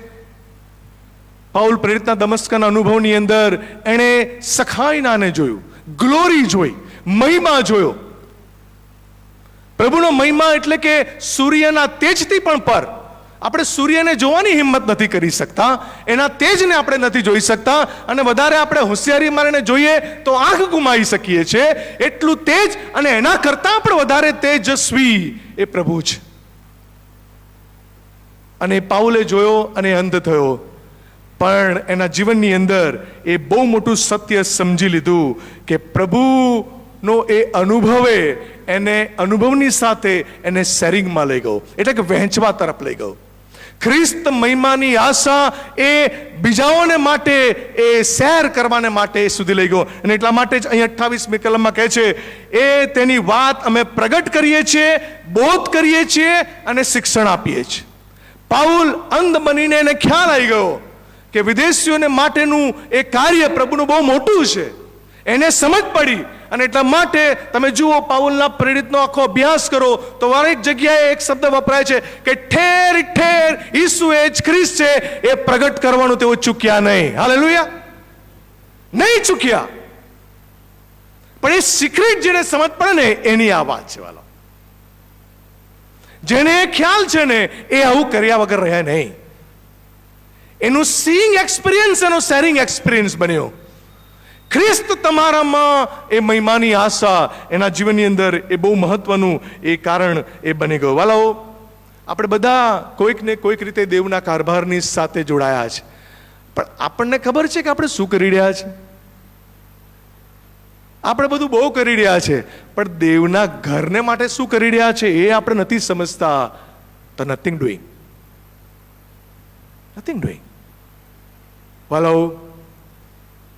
Speaker 1: પાઉલ પ્રેરિતના દમસ્કના અનુભવની અંદર એણે સખાઈનાને જોયું, ગ્લોરી જોઈ, મહિમા જોયો. પ્રભુનો મહિમા એટલે કે સૂર્યના તેજથી પણ પર. આપણે સૂર્યને જોવાની હિંમત નથી કરી શકતા, એના તેજને આપણે નથી જોઈ શકતા, અને વધારે આપણે હોશિયારી મારીને જોઈએ તો આંખ ગુમાવી શકીએ છીએ. એટલું તેજ, અને એના કરતાં પણ વધારે તેજસ્વી એ પ્રભુ છે. અને પાઉલે જોયો અને અંધ થયો, પણ એના જીવનની અંદર એ બહુ મોટું સત્ય સમજી લીધું કે પ્રભુનો એ અનુભવે એને અનુભવની સાથે એને શેરિંગમાં લઈ ગયો, એટલે કે વહેંચવા તરફ લઈ ગયો. ખ્રિસ્ત મહિમાની આશા એ બીજાઓને માટે એ શેર કરવાને માટે સુધી લઈ ગયો. અને એટલા માટે જ અહીં 28મી કલમમાં કહે છે, એ તેની વાત અમે પ્રગટ કરીએ છીએ, બોધ કરીએ છીએ અને શિક્ષણ આપીએ છીએ. પાઉલ અંધ બનીને એને ખ્યાલ આવી ગયો કે વિદેશીઓને માટેનું એ કાર્ય પ્રભુનું બહુ મોટું છે. એને સમજ પડી અને એટલા માટે તમે જુઓ પાઉલના પ્રેરિતનો આખો અભ્યાસ કરો તો દરેક જગ્યાએ એક શબ્દ વપરાય છે કે ઠેર ઠેર ઈસુ એ જ ખ્રિસ્ત છે એ પ્રગટ કરવાનું તેઓ ચૂક્યા નહીં. હાલેલુયા, નહીં ચૂક્યા. પણ એ સિક્રેટ જેને સમજ પડે ને એની આ વાત છે વાલો. જેને ખ્યાલ છે ને એ આવું કર્યા વગર રહ્યા નહીં. એનું સીઈંગ એક્સપિરિયન્સ એનો શેરિંગ એક્સપિરિયન્સ બન્યો. ખ્રિસ્ત તમારામાં એ મહિમાની આશા એના જીવનની અંદર એ બહુ મહત્વનું એ કારણ એ બની ગયું. વાલાઓ, આપણે બધા કોઈક ને કોઈક રીતે દેવના કારભારની સાથે જોડાયા છે, પણ આપણને ખબર છે કે આપણે શું કરી રહ્યા છે? આપણે બધું બહુ કરી રહ્યા છે, પણ દેવના ઘરને માટે શું કરી રહ્યા છે એ આપણે નથી સમજતા. તો નથિંગ ડુઈંગ, નથિંગ ડુઈંગ. વાલાઓ,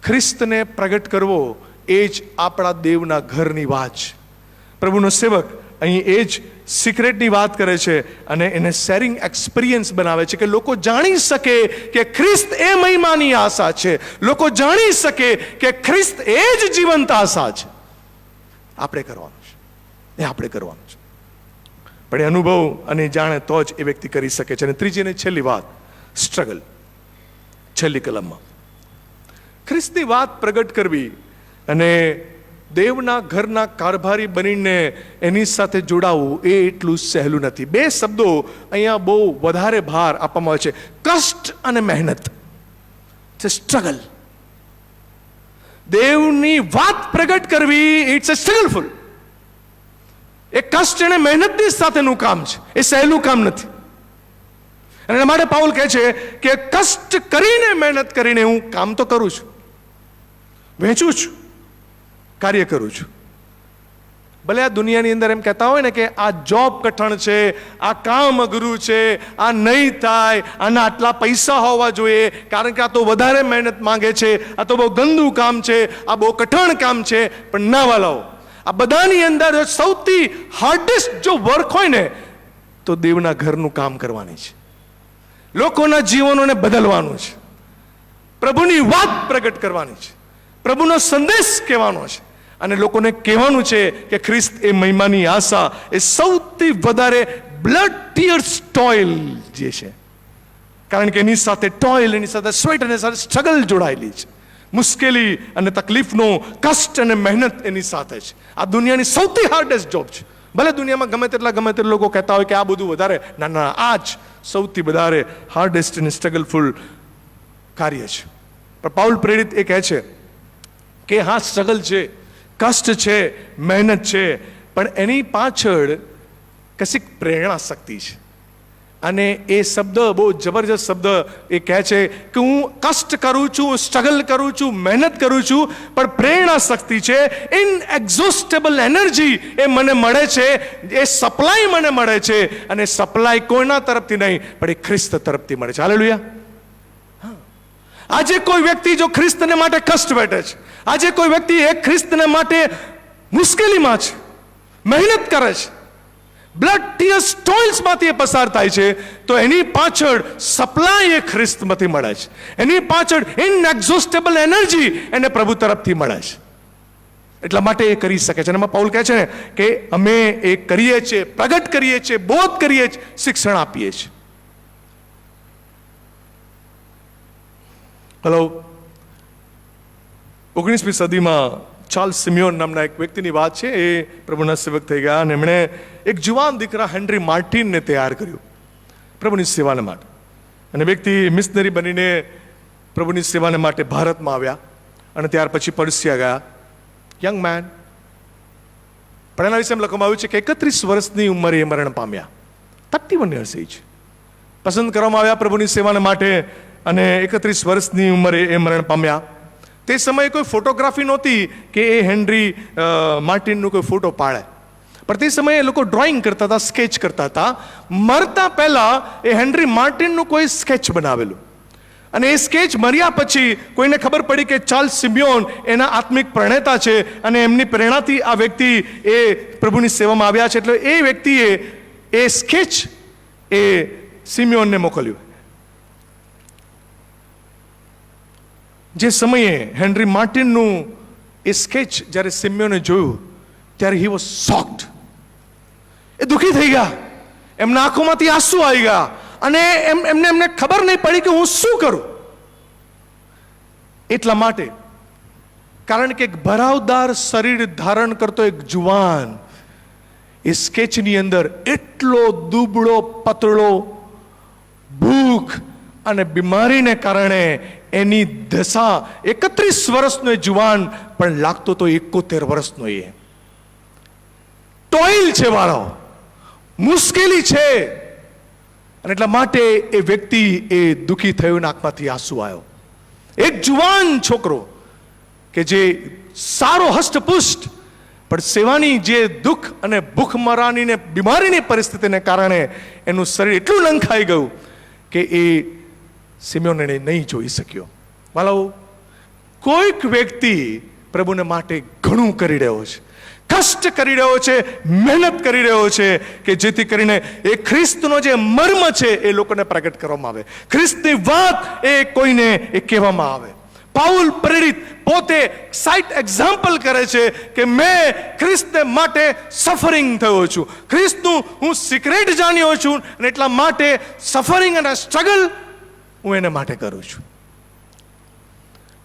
Speaker 1: ખ્રિસ્તને પ્રગટ કરવો એ જ આપણા દેવના ઘરની વાત છે. પ્રભુનો સેવક અહીં એ જ સિક્રેટની વાત કરે છે અને એને શેરિંગ એક્સપિરિયન્સ બનાવે છે કે લોકો જાણી શકે કે ખ્રિસ્ત એ મહિમાની આશા છે. લોકો જાણી શકે કે ખ્રિસ્ત એ જ જીવંત આશા છે. આપણે કરવાનું છે, એ આપણે કરવાનું છે. પણ એ અનુભવ અને જાણે તો જ એ વ્યક્તિ કરી શકે છે. અને ત્રીજી ને છેલ્લી વાત, સ્ટ્રગલ. છેલ્લી કલમમાં ખ્રિસ્તની વાત પ્રગટ કરવી અને દેવના ઘરના કારભારી બનીને એની સાથે જોડાવું એ એટલું સહેલું નથી. બે શબ્દો અહીંયા બહુ વધારે ભાર આપવામાં આવે છે, કષ્ટ અને મહેનત. સ્ટ્રગલ. દેવની વાત પ્રગટ કરવી ઇટ્સ અ સ્ટ્રગલફુલ. એ કષ્ટ અને મહેનતની સાથેનું કામ છે, એ સહેલું કામ નથી. અને એના માટે પાઉલ કહે છે કે કષ્ટ કરીને મહેનત કરીને હું કામ તો કરું છું, વહેંચું છું, કાર્ય કરું છું. ભલે આ દુનિયાની અંદર એમ કહેતા હોય ને કે આ જોબ કઠણ છે, આ કામ અઘરું છે, આ નહીં થાય, આના આટલા પૈસા હોવા જોઈએ, કારણ કે આ તો વધારે મહેનત માંગે છે, આ તો બહુ ગંદુ કામ છે, આ બહુ કઠણ કામ છે. પણ ના વાલાઓ, આ બધાની અંદર સૌથી હાર્ડેસ્ટ જો વર્ક હોય ને તો દેવના ઘરનું કામ કરવાની છે, લોકોના જીવનોને બદલવાનું છે, પ્રભુની વાત પ્રગટ કરવાની છે, પ્રભુનો સંદેશ કહેવાનો છે અને લોકોને કહેવાનું છે કે ખ્રિસ્ત એ મહિમાની આશા એ સૌથી વધારે બ્લડ ટીયર્સ ટોઇલ જે છે, કારણ કે એની સાથે ટોઇલ, એની સાથે સ્વેટ અને સાથે સ્ટ્રગલ જોડાયેલી છે. મુશ્કેલી અને તકલીફનો કષ્ટ અને મહેનત એની સાથે છે. આ દુનિયાની સૌથી હાર્ડેસ્ટ જોબ છે. ભલે દુનિયામાં ગમે તેટલા લોકો કહેતા હોય કે આ બધું વધારે, ના ના, આ જ સૌથી વધારે હાર્ડેસ્ટ અને સ્ટ્રગલફુલ કાર્ય છે. પણ પાઉલ પ્રેરિત એ કહે છે કે હા, સ્ટ્રગલ છે, કષ્ટ છે, મહેનત છે, પણ એની પાછળ કશીક પ્રેરણા શક્તિ છે. અને એ શબ્દ બહુ જબરજસ્ત શબ્દ એ કહે છે કે હું કષ્ટ કરું છું, સ્ટ્રગલ કરું છું, મહેનત કરું છું, પણ પ્રેરણા શક્તિ છે, ઇનએક્ઝોસ્ટેબલ એનર્જી એ મને મળે છે, એ સપ્લાય મને મળે છે. અને સપ્લાય કોઈના તરફથી નહીં પણ એ ખ્રિસ્ત તરફથી મળે છે. હાલેલુયા. આજે કોઈ વ્યક્તિ જો ખ્રિસ્તને માટે કષ્ટ વેઠે છે, આજે કોઈ વ્યક્તિ એક ખ્રિસ્તને માટે મુશ્કેલીમાં છે, મહેનત કરે છે, બ્લડ ટીયર્સ ટોઇલ્સમાંથી એ પસાર થાય છે, તો એની પાછળ સપ્લાય એ ખ્રિસ્તમાંથી મળે છે. એની પાછળ ઇનએક્ઝોસ્ટેબલ એનર્જી એને પ્રભુ તરફથી મળે છે. એટલા માટે એ કરી શકે છે. અને એમાં પાઉલ કહે છે ને કે અમે એ કરીએ છીએ, પ્રગટ કરીએ છીએ, બોધ કરીએ છીએ, શિક્ષણ આપીએ છીએ. હલો, 19મી સદીમાં ચાર્લ્સ સિમિયોન નામના એક વ્યક્તિની વાત છે. એ પ્રભુના સેવક થઈ ગયા અને એમણે એક જુવાન દીકરા હેનરી માર્ટિનને તૈયાર કર્યું પ્રભુની સેવાને માટે. અને વ્યક્તિ મિશનરી બનીને પ્રભુની સેવાને માટે ભારતમાં આવ્યા અને ત્યાર પછી પર્સિયા ગયા. Young man. પણ એના વિશે એમ લખવામાં આવ્યું છે કે 31 વર્ષની ઉંમરે એ મરણ પામ્યા. 31 years એજ. પસંદ કરવામાં આવ્યા પ્રભુની સેવાને માટે અને 31 વર્ષની ઉંમરે એ મરણ પામ્યા. તે સમયે કોઈ ફોટોગ્રાફી નહોતી કે એ હેનરી માર્ટિનનો કોઈ ફોટો પાડે, પણ તે સમયે એ લોકો ડ્રોઈંગ કરતા હતા, સ્કેચ કરતા હતા. મરતા પહેલા એ હેનરી માર્ટિનનું કોઈ સ્કેચ બનાવેલું, અને એ સ્કેચ મર્યા પછી કોઈને ખબર પડી કે ચાર્લ્સ સિમિયોન એના આત્મિક પ્રણેતા છે, અને એમની પ્રેરણાથી આ વ્યક્તિ એ પ્રભુની સેવામાં આવ્યા છે. એટલે એ વ્યક્તિએ એ સ્કેચ એ સિમિયોનને મોકલ્યું. જે સમયે હેનરી માર્ટિનનું એ સ્કેચ જ્યારે સિમિયોને જોયું ત્યારે હી વોઝ શોક્ડ. એ દુઃખી થઈ ગયા, એમના આંખોમાંથી આંસુ આવી ગયા, અને એમને ખબર નહીં પડી કે હું શું કરું. એટલા માટે, કારણ કે એક ભરાવદાર શરીર ધારણ કરતો એક જુવાન એ સ્કેચની અંદર એટલો દુબળો પતળો, ભૂખ અને બીમારીને કારણે એની દશા 31 વર્ષનો જુવાન પણ લાગતો તો 71 વર્ષનો. એ ટોઇલ છે વાળો, મુશ્કેલી છે, અને એટલા માટે એ વ્યક્તિ એ દુઃખી થયો, આંખમાંથી આંસુ આવ્યો. એક જુવાન છોકરો કે જે સારો હષ્ટપુષ્ટ, પણ સેવાની જે દુઃખ અને ભૂખમરાની ને બીમારીની પરિસ્થિતિને કારણે એનું શરીર એટલું લંખાઈ ગયું કે એ સિમિયોનને નહીં જોઈ શક્યો. વાલાઓ, કોઈક વ્યક્તિ પ્રભુને માટે ઘણું કરી રહ્યો છે, કષ્ટ કરી રહ્યો છે, મહેનત કરી રહ્યો છે, કે જેથી કરીને એ ખ્રિસ્તનો જે મર્મ છે એ લોકોને પ્રગટ કરવામાં આવે, ખ્રિસ્તની વાત એ કોઈને એ કહેવામાં આવે. પાઉલ પ્રેરિત પોતે સાઇટ એક્ઝામ્પલ કરે છે કે મેં ખ્રિસ્તને માટે સફરિંગ થયો છું, ખ્રિસ્તનું હું સિક્રેટ જાણ્યો છું, અને એટલા માટે સફરિંગ અને સ્ટ્રગલ હું એને માટે કરું છું.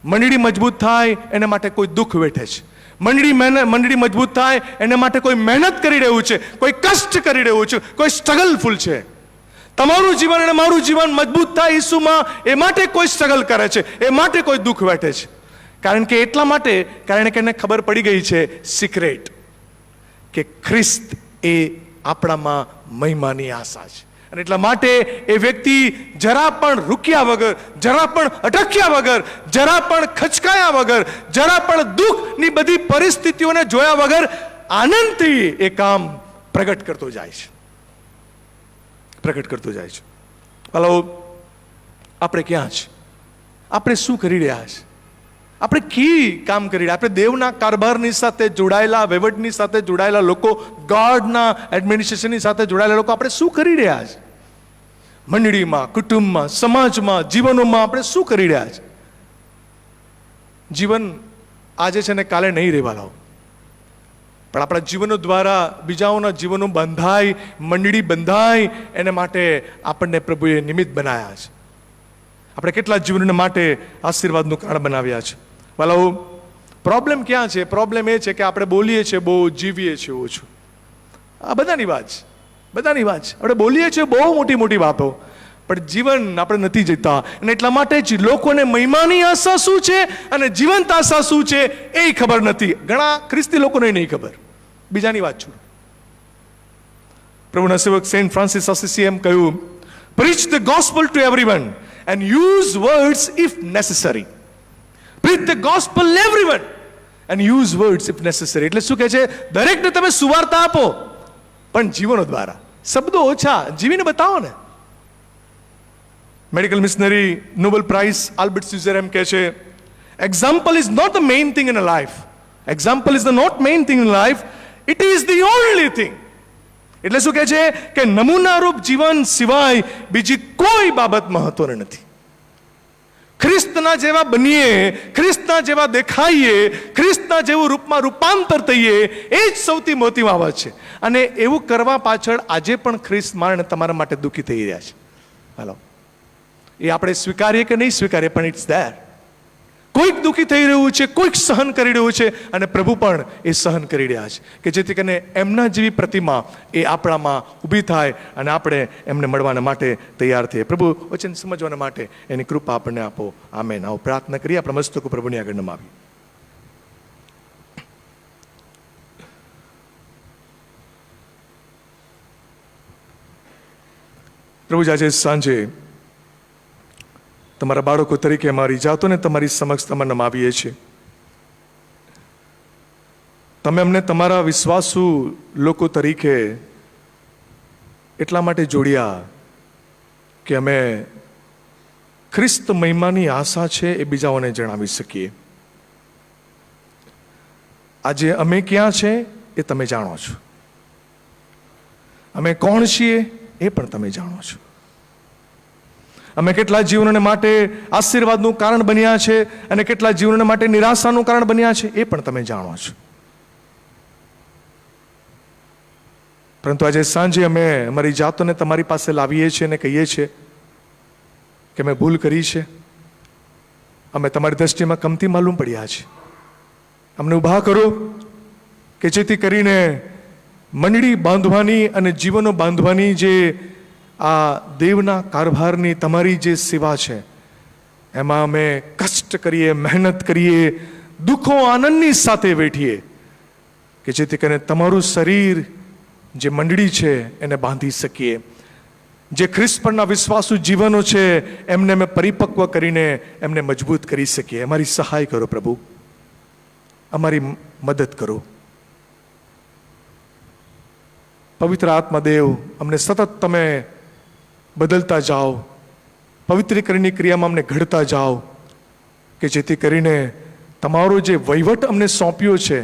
Speaker 1: મંડળી મજબૂત થાય એને માટે કોઈ દુઃખ વેઠે છે, મંડળી મજબૂત થાય એને માટે કોઈ મહેનત કરી રહ્યું છે, કોઈ કષ્ટ કરી રહ્યું છે, કોઈ સ્ટ્રગલફુલ છે. તમારું જીવન અને મારું જીવન મજબૂત થાય ઈસુમાં, એ માટે કોઈ સ્ટ્રગલ કરે છે, એ માટે કોઈ દુઃખ વેઠે છે. કારણ કે એટલા માટે, કારણ કે એને ખબર પડી ગઈ છે સિક્રેટ, કે ખ્રિસ્ત એ આપણામાં મહિમાની આશા છે. અને એટલા માટે એ વ્યક્તિ જરા પણ રૂક્યા વગર, જરા પણ અટક્યા વગર, જરા પણ ખચકાયા વગર, જરા પણ દુઃખની બધી પરિસ્થિતિઓને જોયા વગર આનંદથી એ કામ પ્રગટ કરતો જાય છે, પ્રગટ કરતો જાય છે. હલો, આપણે ક્યાં છે? આપણે શું કરી રહ્યા છે? આપણે કી કામ કરી રહ્યા? આપણે દેવના કારભારની સાથે જોડાયેલા, વહીવટની સાથે જોડાયેલા લોકો, ગોડના એડમિનિસ્ટ્રેશનની સાથે જોડાયેલા લોકો, આપણે શું કરી રહ્યા છે? મંડળીમાં, કુટુંબમાં, સમાજમાં, જીવનોમાં આપણે શું કરી રહ્યા છે? જીવન આજે છે ને કાલે નહીં રહેવાના, પણ આપણા જીવનો દ્વારા બીજાઓના જીવનો બંધાય, મંડળી બંધાય, એને માટે આપણને પ્રભુએ નિમિત્ત બનાવ્યા છે. આપણે કેટલા જીવનને માટે આશીર્વાદનું કારણ બનાવ્યા છે. વાલાઓ, પ્રોબ્લેમ ક્યાં છે? પ્રોબ્લેમ એ છે કે આપણે બોલીએ છીએ બહુ, જીવીએ છીએ ઓછું. આ બધાની વાત છે, બધાની વાત છે. આપણે બોલીએ છીએ બહુ મોટી મોટી વાતો, પણ જીવન આપણે નથી જીતતા. અને એટલા માટે જ લોકોને મહિમાની આશા શું છે અને જીવંત આશા શું છે એ ખબર નથી. ઘણા ખ્રિસ્તી લોકોને નહીં ખબર. બીજાની વાત છું. પ્રભુના સેવક સેન્ટ ફ્રાન્સિસ અસીસી એમ કહ્યું, preach the gospel to everyone and use words if necessary. Preach the gospel everyone and use words if necessary. એટલે શું કહે છે? દરેકને તમે સુવાર્તા આપો, પણ જીવનો દ્વારા, શબ્દો ઓછા, જીવીને બતાવો ને. Medical missionary Nobel prize Albert સ્યુઝર એમ કહે છે, example is not the main thing in a life. Example is the not main thing in life. It is the only thing. એટલે શું કહે છે કે નમૂનારૂપ જીવન સિવાય બીજી કોઈ બાબત મહત્વની નથી. ખ્રિસ્તના જેવા બનીએ, ખ્રિસ્તના જેવા દેખાઈએ, ખ્રિસ્તના જેવું રૂપમાં રૂપાંતર થઈએ, એ જ સૌથી મોટી બાબત છે. અને એવું કરવા પાછળ આજે પણ ખ્રિસ્ત માણસ તમારા માટે દુઃખી થઈ રહ્યા છે. હાલો, એ આપણે સ્વીકારીએ કે નહીં સ્વીકારીએ, પણ ઇટ્સ ધેર. કોઈક દુઃખી થઈ રહ્યું છે, કોઈક સહન કરી રહ્યું છે, અને પ્રભુ પણ એ સહન કરી રહ્યા છે, કે જેથી કરીને એમના જેવી પ્રતિમા એ આપણામાં ઊભી થાય અને આપણે એમને મળવાના માટે તૈયાર થઈએ. પ્રભુ વચન સમજવાના માટે એની કૃપા આપણને આપો. આમેન. આવો પ્રાર્થના કરીએ, આપણા મસ્તકો પ્રભુની આગળ નમાવીએ. પ્રભુ, આજે સાંજે તમારા બાળકો તરીકે અમારી જાતોને તમારી સમક્ષ તમારા નમાવીએ છીએ. તમે અમને તમારા વિશ્વાસુ લોકો તરીકે એટલા માટે જોડ્યા કે અમે ખ્રિસ્ત મહિમાની આશા છે એ બીજાઓને જણાવી શકીએ. આજે અમે ક્યાં છે એ તમે જાણો છો, અમે કોણ છીએ એ પણ તમે જાણો છો. અમે કેટલા જીવનોને માટે આશીર્વાદનું કારણ બન્યા છે અને કેટલા જીવનોને માટે નિરાશાનું કારણ બન્યા છે એ પણ તમે જાણો છો. પરંતુ આજે સાંજે અમે અમારી જાતોને તમારી પાસે લાવીએ છીએ અને કહીએ છીએ કે મેં ભૂલ કરી છે, અમે તમારી દ્રષ્ટિમાં કમતી માલુમ પડ્યા છે. અમને ઊભા કરો કે જેથી કરીને મંડળી બાંધવાની અને જીવનો બાંધવાની જે આ દેવના કારભારની તમારી જે સેવા છે એમાં અમે કષ્ટ કરીએ, મહેનત કરીએ, દુઃખો આનંદની સાથે વેઠીએ કે જેથી કરીને તમારું શરીર જે મંડળી છે એને બાંધી શકીએ. જે ખ્રિસ્ત પરના વિશ્વાસુ જીવનો છે એમને અમે પરિપક્વ કરીને એમને મજબૂત કરી શકીએ. અમારી સહાય કરો પ્રભુ, અમારી મદદ કરો. પવિત્ર આત્માદેવ, અમને સતત તમે બદલતા જાઓ, પવિત્રીકરણની ક્રિયામાં અમને ઘડતા જાઓ કે જેથી કરીને તમારો જે વહીવટ અમને સોંપ્યો છે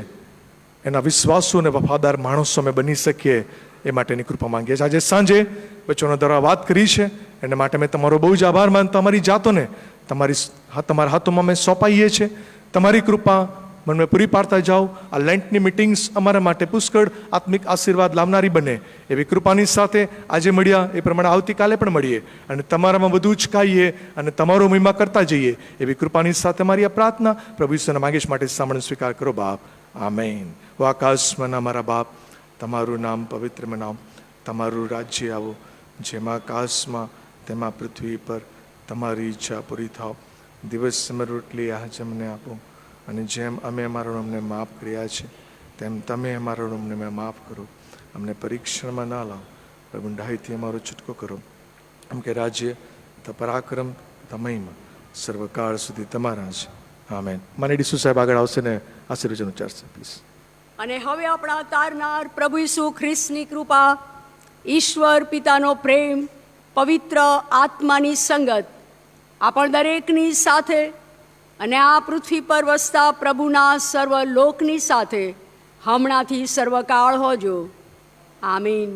Speaker 1: એના વિશ્વાસુ અને વફાદાર માણસો અમે બની શકીએ એ માટેની કૃપા માંગીએ છીએ. આજે સાંજે વચનો દ્વારા વાત કરી છે એના માટે અમે તમારો બહુ જ આભાર માનતા અમારી જાતોને તમારા હાથોમાં અમે સોંપાઈએ છીએ. તમારી કૃપા મને પૂરી પાડતા જાઓ. આ લેન્ટની મિટિંગ્સ અમારા માટે પુષ્કળ આત્મિક આશીર્વાદ લાવનારી બને એવી કૃપાની સાથે આજે મળ્યા એ પ્રમાણે આવતીકાલે પણ મળીએ અને તમારામાં બધું ઉચકાઈએ અને તમારો મહિમા કરતા જઈએ એવી કૃપાની સાથે મારી આ પ્રાર્થના પ્રભુ ઈશ્વરના માંગીશ માટે સાંભળીને સ્વીકાર કરો બાપ. આમેન. ઓ આકાશમાં મારા બાપ, તમારું નામ પવિત્ર મનાવ, તમારું રાજ્ય આવો, જેમાં આકાશમાં તેમાં પૃથ્વી પર તમારી ઈચ્છા પૂરી થાવ. દિવસમાં રોટલી આજ અમને આપો અને જેમ અમે અમારા ઋણને માફ કર્યા છે તેમ તમે અમારા ઋણને માફ કરો. અમને પરીક્ષણમાં ના લાવો, પ્રભુ ડાહીથી અમારો છૂટકો કરો. એમ કે રાજ્ય, પરાક્રમ, મહિમા સર્વકાળ સુધી તમારા છે. આમેન. મને ડીસુ સાહેબ આગળ આવશે ને આશીર્વચન ઉચ્ચારશે પ્લીઝ.
Speaker 2: અને હવે આપણા તારનાર પ્રભુ ઈસુ ખ્રિસ્તની કૃપા, ઈશ્વર પિતાનો પ્રેમ, પવિત્ર આત્માની સંગત આપણ દરેકની સાથે અને આ પૃથ્વી પર વસતા પ્રભુના સર્વ લોકની સાથે હમણાંથી સર્વકાળ હોજો. આમીન.